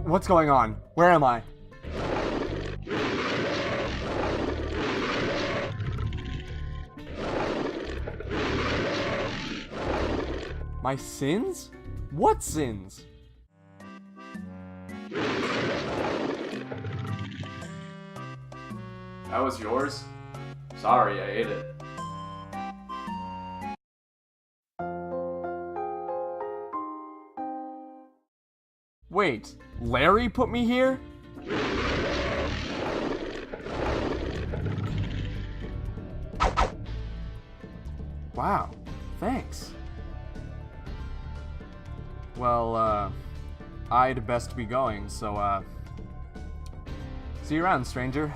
What's going on? Where am I? My sins? What sins? That was yours? Sorry, I ate it. Wait, Larry put me here? Wow, thanks. Well, I'd best be going, so, see you around, stranger.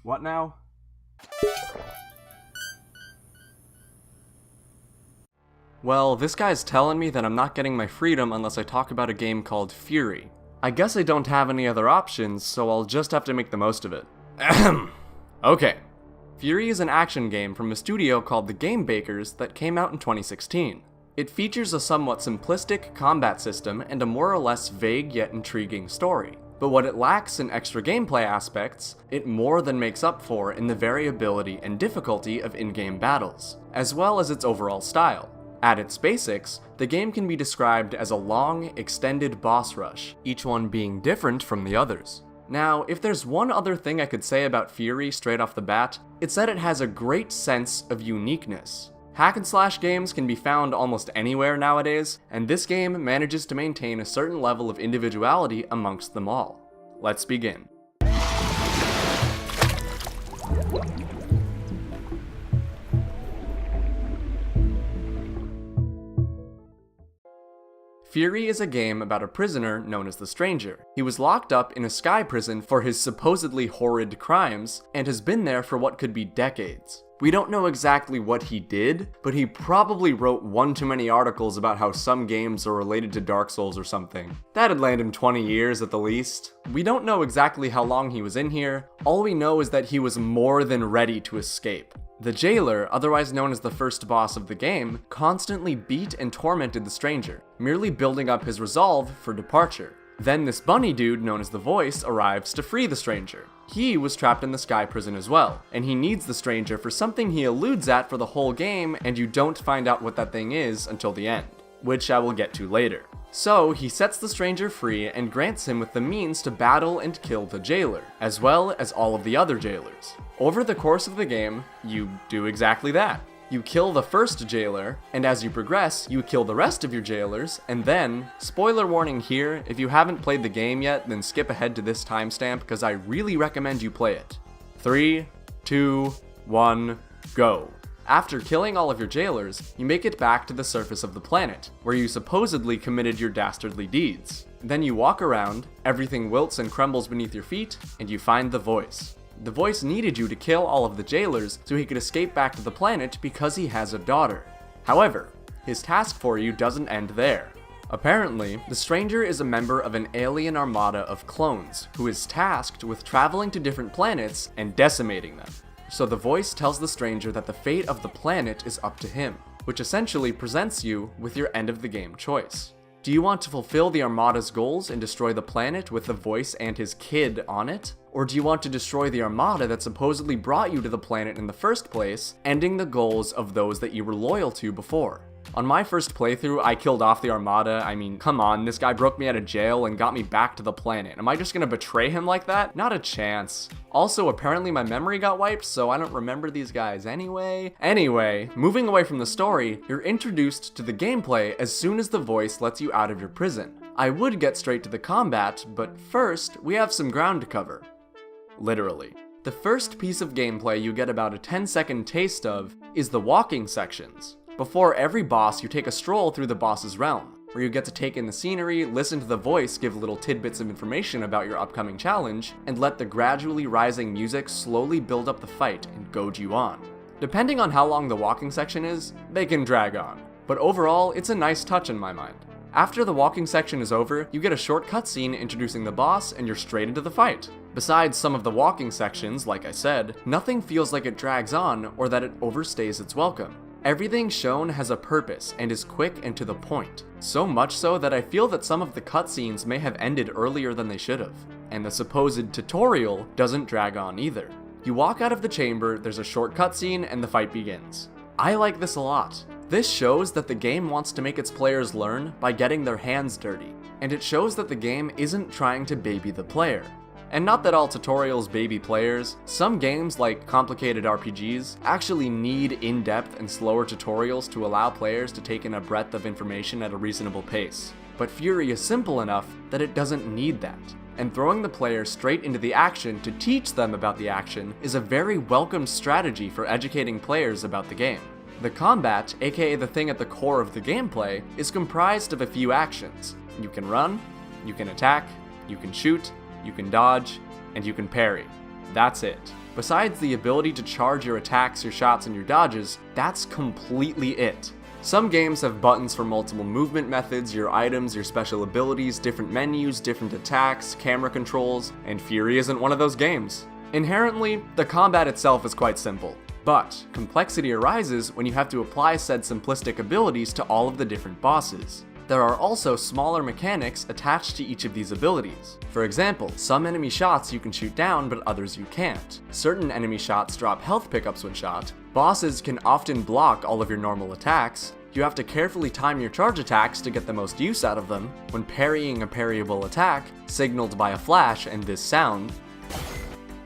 What now? Well, this guy's telling me that I'm not getting my freedom unless I talk about a game called Furi. I guess I don't have any other options, so I'll just have to make the most of it. Ahem. Okay. Furi is an action game from a studio called The Game Bakers that came out in 2016. It features a somewhat simplistic combat system and a more or less vague yet intriguing story. But what it lacks in extra gameplay aspects, it more than makes up for in the variability and difficulty of in-game battles, as well as its overall style. At its basics, the game can be described as a long, extended boss rush, each one being different from the others. Now, if there's one other thing I could say about Furi straight off the bat, it's that it has a great sense of uniqueness. Hack and slash games can be found almost anywhere nowadays, and this game manages to maintain a certain level of individuality amongst them all. Let's begin. Furi is a game about a prisoner known as the Stranger. He was locked up in a sky prison for his supposedly horrid crimes, and has been there for what could be decades. We don't know exactly what he did, but he probably wrote one too many articles about how some games are related to Dark Souls or something. That'd land him 20 years at the least. We don't know exactly how long he was in here, all we know is that he was more than ready to escape. The jailer, otherwise known as the first boss of the game, constantly beat and tormented the Stranger, merely building up his resolve for departure. Then this bunny dude, known as the Voice, arrives to free the Stranger. He was trapped in the sky prison as well, and he needs the Stranger for something he alludes at for the whole game, and you don't find out what that thing is until the end, which I will get to later. So, he sets the Stranger free and grants him with the means to battle and kill the jailer, as well as all of the other jailers. Over the course of the game, you do exactly that. You kill the first jailer, and as you progress, you kill the rest of your jailers, and then, spoiler warning here, if you haven't played the game yet, then skip ahead to this timestamp because I really recommend you play it. 3, 2, 1, go. After killing all of your jailers, you make it back to the surface of the planet, where you supposedly committed your dastardly deeds. Then you walk around, everything wilts and crumbles beneath your feet, and you find the Voice. The Voice needed you to kill all of the jailers so he could escape back to the planet because he has a daughter. However, his task for you doesn't end there. Apparently, the Stranger is a member of an alien armada of clones who is tasked with traveling to different planets and decimating them. So the Voice tells the Stranger that the fate of the planet is up to him, which essentially presents you with your end of the game choice. Do you want to fulfill the Armada's goals and destroy the planet with the Voice and his kid on it? Or do you want to destroy the Armada that supposedly brought you to the planet in the first place, ending the goals of those that you were loyal to before? On my first playthrough, I killed off the Armada. I mean, come on, this guy broke me out of jail and got me back to the planet. Am I just gonna betray him like that? Not a chance. Also, apparently my memory got wiped, so I don't remember these guys anyway. Anyway, moving away from the story, you're introduced to the gameplay as soon as the Voice lets you out of your prison. I would get straight to the combat, but first, we have some ground to cover. Literally. The first piece of gameplay you get about a 10-second taste of is the walking sections. Before every boss, you take a stroll through the boss's realm, where you get to take in the scenery, listen to the Voice give little tidbits of information about your upcoming challenge, and let the gradually rising music slowly build up the fight and goad you on. Depending on how long the walking section is, they can drag on, but overall, it's a nice touch in my mind. After the walking section is over, you get a short cutscene introducing the boss and you're straight into the fight. Besides some of the walking sections, like I said, nothing feels like it drags on or that it overstays its welcome. Everything shown has a purpose and is quick and to the point, so much so that I feel that some of the cutscenes may have ended earlier than they should have, and the supposed tutorial doesn't drag on either. You walk out of the chamber, there's a short cutscene, and the fight begins. I like this a lot. This shows that the game wants to make its players learn by getting their hands dirty, and it shows that the game isn't trying to baby the player. And not that all tutorials baby players, some games like complicated RPGs actually need in-depth and slower tutorials to allow players to take in a breadth of information at a reasonable pace. But Furi is simple enough that it doesn't need that, and throwing the player straight into the action to teach them about the action is a very welcomed strategy for educating players about the game. The combat, aka the thing at the core of the gameplay, is comprised of a few actions. You can run, you can attack, you can shoot, you can dodge, and you can parry. That's it. Besides the ability to charge your attacks, your shots, and your dodges, that's completely it. Some games have buttons for multiple movement methods, your items, your special abilities, different menus, different attacks, camera controls, and Furi isn't one of those games. Inherently, the combat itself is quite simple, but complexity arises when you have to apply said simplistic abilities to all of the different bosses. There are also smaller mechanics attached to each of these abilities. For example, some enemy shots you can shoot down, but others you can't. Certain enemy shots drop health pickups when shot. Bosses can often block all of your normal attacks. You have to carefully time your charge attacks to get the most use out of them. When parrying a parryable attack, signaled by a flash and this sound,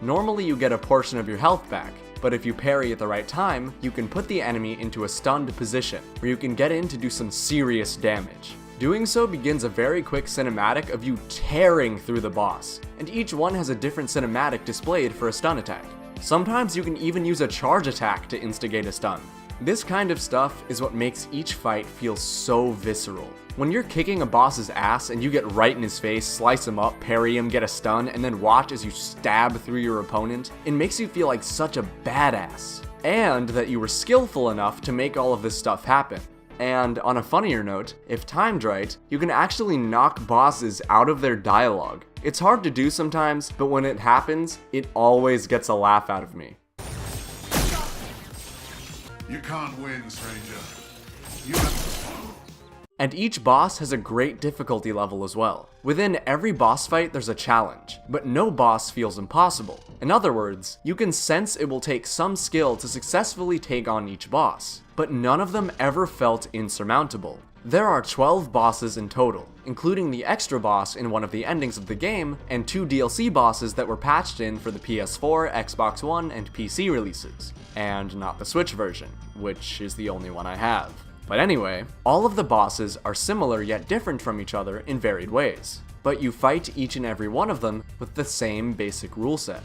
normally you get a portion of your health back. But if you parry at the right time, you can put the enemy into a stunned position, where you can get in to do some serious damage. Doing so begins a very quick cinematic of you tearing through the boss, and each one has a different cinematic displayed for a stun attack. Sometimes you can even use a charge attack to instigate a stun. This kind of stuff is what makes each fight feel so visceral. When you're kicking a boss's ass and you get right in his face, slice him up, parry him, get a stun, and then watch as you stab through your opponent, it makes you feel like such a badass. And that you were skillful enough to make all of this stuff happen. And on a funnier note, if timed right, you can actually knock bosses out of their dialogue. It's hard to do sometimes, but when it happens, it always gets a laugh out of me. You can't win, stranger. And each boss has a great difficulty level as well. Within every boss fight there's a challenge, but no boss feels impossible. In other words, you can sense it will take some skill to successfully take on each boss, but none of them ever felt insurmountable. There are 12 bosses in total, including the extra boss in one of the endings of the game, and 2 DLC bosses that were patched in for the PS4, Xbox One, and PC releases. And not the Switch version, which is the only one I have. But anyway, all of the bosses are similar yet different from each other in varied ways, but you fight each and every one of them with the same basic rule set.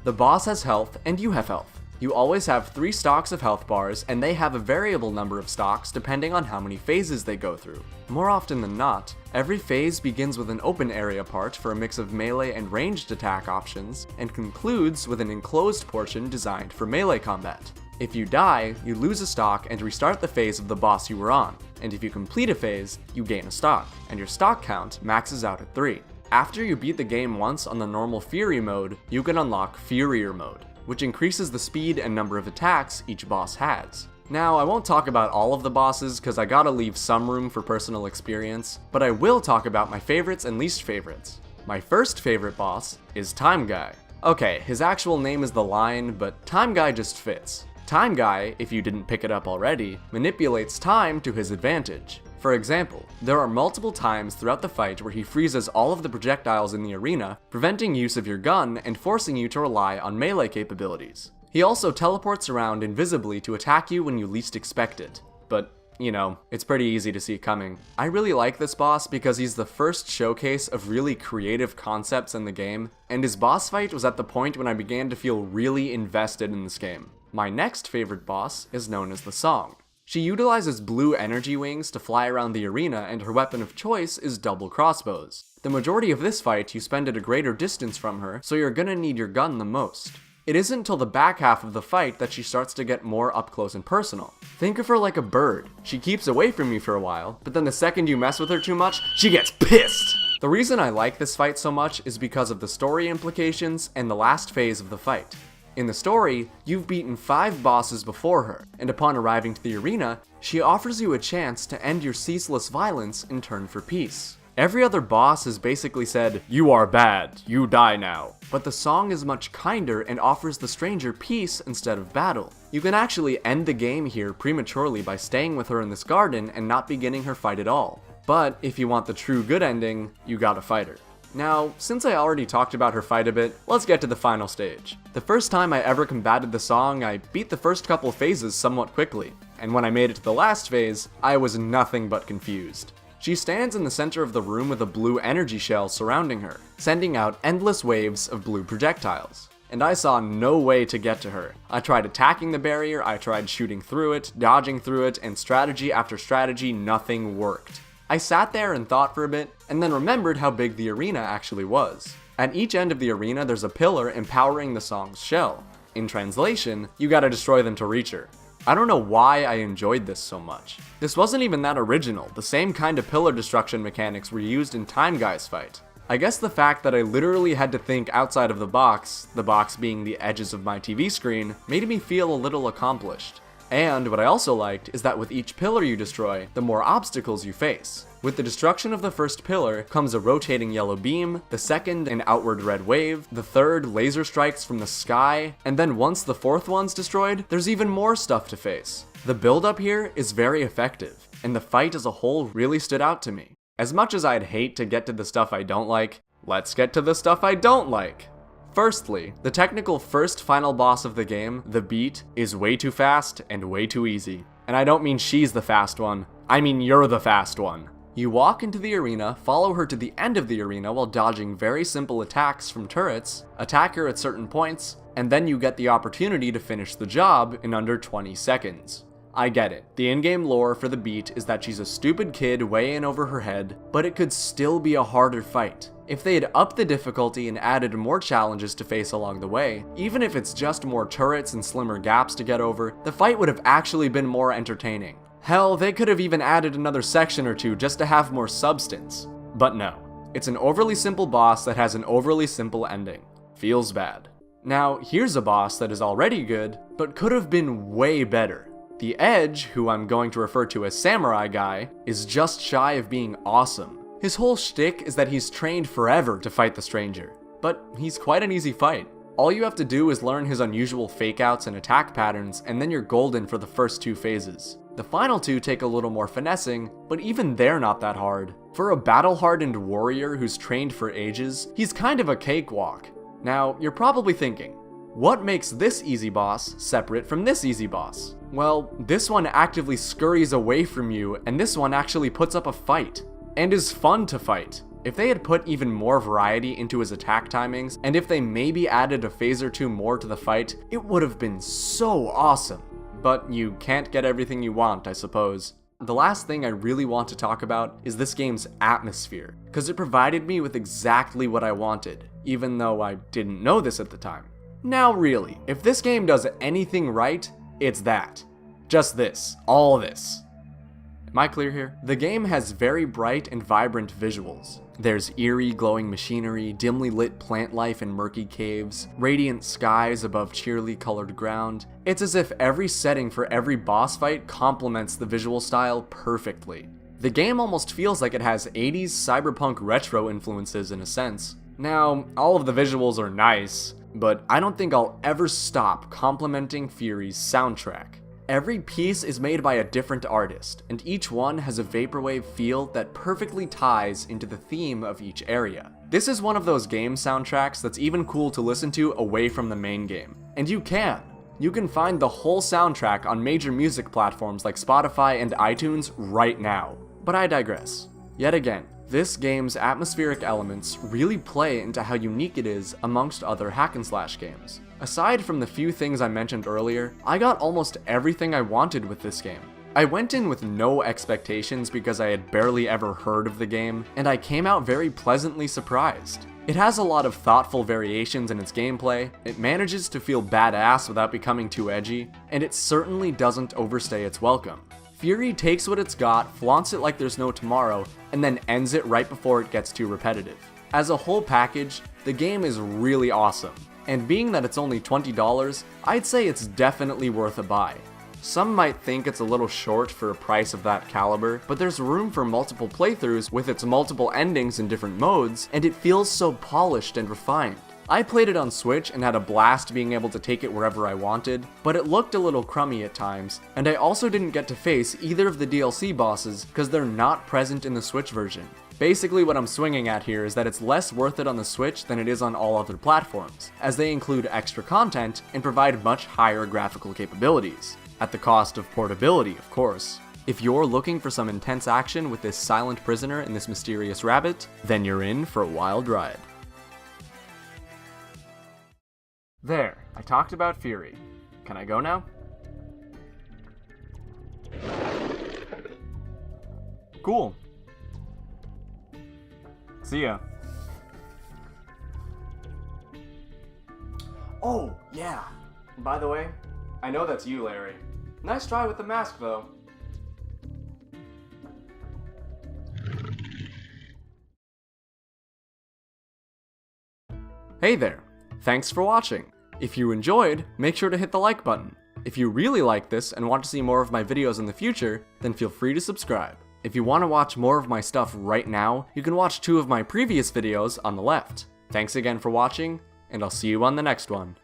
The boss has health and you have health. You always have 3 stocks of health bars, and they have a variable number of stocks depending on how many phases they go through. More often than not, every phase begins with an open area part for a mix of melee and ranged attack options, and concludes with an enclosed portion designed for melee combat. If you die, you lose a stock and restart the phase of the boss you were on, and if you complete a phase, you gain a stock, and your stock count maxes out at 3. After you beat the game once on the normal Furi mode, you can unlock Furier mode, which increases the speed and number of attacks each boss has. Now, I won't talk about all of the bosses because I gotta leave some room for personal experience, but I will talk about my favorites and least favorites. My first favorite boss is Time Guy. Okay, his actual name is The Line, but Time Guy just fits. Time Guy, if you didn't pick it up already, manipulates time to his advantage. For example, there are multiple times throughout the fight where he freezes all of the projectiles in the arena, preventing use of your gun and forcing you to rely on melee capabilities. He also teleports around invisibly to attack you when you least expect it. But, you know, it's pretty easy to see coming. I really like this boss because he's the first showcase of really creative concepts in the game, and his boss fight was at the point when I began to feel really invested in this game. My next favorite boss is known as the Song. She utilizes blue energy wings to fly around the arena, and her weapon of choice is double crossbows. The majority of this fight you spend at a greater distance from her, so you're gonna need your gun the most. It isn't till the back half of the fight that she starts to get more up close and personal. Think of her like a bird. She keeps away from you for a while, but then the second you mess with her too much, she gets pissed! The reason I like this fight so much is because of the story implications and the last phase of the fight. In the story, you've beaten 5 bosses before her, and upon arriving to the arena, she offers you a chance to end your ceaseless violence in turn for peace. Every other boss has basically said, "You are bad, you die now," but the song is much kinder and offers the stranger peace instead of battle. You can actually end the game here prematurely by staying with her in this garden and not beginning her fight at all. But if you want the true good ending, you gotta fight her. Now, since I already talked about her fight a bit, let's get to the final stage. The first time I ever combated the song, I beat the first couple phases somewhat quickly, and when I made it to the last phase, I was nothing but confused. She stands in the center of the room with a blue energy shell surrounding her, sending out endless waves of blue projectiles. And I saw no way to get to her. I tried attacking the barrier, I tried shooting through it, dodging through it, and strategy after strategy, nothing worked. I sat there and thought for a bit, and then remembered how big the arena actually was. At each end of the arena, there's a pillar empowering the song's shell. In translation, you gotta destroy them to reach her. I don't know why I enjoyed this so much. This wasn't even that original, the same kind of pillar destruction mechanics were used in Time Guy's fight. I guess the fact that I literally had to think outside of the box being the edges of my TV screen, made me feel a little accomplished. And what I also liked is that with each pillar you destroy, the more obstacles you face. With the destruction of the first pillar comes a rotating yellow beam, the second an outward red wave, the third laser strikes from the sky, and then once the fourth one's destroyed, there's even more stuff to face. The build up here is very effective, and the fight as a whole really stood out to me. As much as I'd hate to get to the stuff I don't like, let's get to the stuff I don't like. Firstly, the technical first final boss of the game, the Beat, is way too fast and way too easy. And I don't mean she's the fast one, I mean you're the fast one. You walk into the arena, follow her to the end of the arena while dodging very simple attacks from turrets, attack her at certain points, and then you get the opportunity to finish the job in under 20 seconds. I get it, the in-game lore for the Beat is that she's a stupid kid way in over her head, but it could still be a harder fight. If they had upped the difficulty and added more challenges to face along the way, even if it's just more turrets and slimmer gaps to get over, the fight would have actually been more entertaining. Hell, they could have even added another section or two just to have more substance. But no, it's an overly simple boss that has an overly simple ending. Feels bad. Now, here's a boss that is already good, but could have been way better. The Edge, who I'm going to refer to as Samurai Guy, is just shy of being awesome. His whole shtick is that he's trained forever to fight the stranger, but he's quite an easy fight. All you have to do is learn his unusual fake-outs and attack patterns, and then you're golden for the first 2 phases. The final 2 take a little more finessing, but even they're not that hard. For a battle-hardened warrior who's trained for ages, he's kind of a cakewalk. Now, you're probably thinking, what makes this easy boss separate from this easy boss? Well, this one actively scurries away from you, and this one actually puts up a fight. And is fun to fight. If they had put even more variety into his attack timings, and if they maybe added a phase or 2 more to the fight, it would have been so awesome. But you can't get everything you want, I suppose. The last thing I really want to talk about is this game's atmosphere, because it provided me with exactly what I wanted, even though I didn't know this at the time. Now really, if this game does anything right, it's that. Just this. All this. Am I clear here? The game has very bright and vibrant visuals. There's eerie glowing machinery, dimly lit plant life in murky caves, radiant skies above cheerily colored ground. It's as if every setting for every boss fight complements the visual style perfectly. The game almost feels like it has 80s cyberpunk retro influences in a sense. Now, all of the visuals are nice, but I don't think I'll ever stop complimenting Furi's soundtrack. Every piece is made by a different artist, and each one has a vaporwave feel that perfectly ties into the theme of each area. This is one of those game soundtracks that's even cool to listen to away from the main game. And you can. You can find the whole soundtrack on major music platforms like Spotify and iTunes right now. But I digress. Yet again, this game's atmospheric elements really play into how unique it is amongst other hack and slash games. Aside from the few things I mentioned earlier, I got almost everything I wanted with this game. I went in with no expectations because I had barely ever heard of the game, and I came out very pleasantly surprised. It has a lot of thoughtful variations in its gameplay, it manages to feel badass without becoming too edgy, and it certainly doesn't overstay its welcome. Furi takes what it's got, flaunts it like there's no tomorrow, and then ends it right before it gets too repetitive. As a whole package, the game is really awesome, and being that it's only $20, I'd say it's definitely worth a buy. Some might think it's a little short for a price of that caliber, but there's room for multiple playthroughs with its multiple endings in different modes, and it feels so polished and refined. I played it on Switch and had a blast being able to take it wherever I wanted, but it looked a little crummy at times, and I also didn't get to face either of the DLC bosses because they're not present in the Switch version. Basically what I'm swinging at here is that it's less worth it on the Switch than it is on all other platforms, as they include extra content and provide much higher graphical capabilities. At the cost of portability, of course. If you're looking for some intense action with this silent prisoner and this mysterious rabbit, then you're in for a wild ride. There, I talked about Furi. Can I go now? Cool. See ya. Oh, yeah. By the way, I know that's you, Larry. Nice try with the mask, though. Hey there. Thanks for watching. If you enjoyed, make sure to hit the like button. If you really like this and want to see more of my videos in the future, then feel free to subscribe. If you want to watch more of my stuff right now, you can watch 2 of my previous videos on the left. Thanks again for watching, and I'll see you on the next one.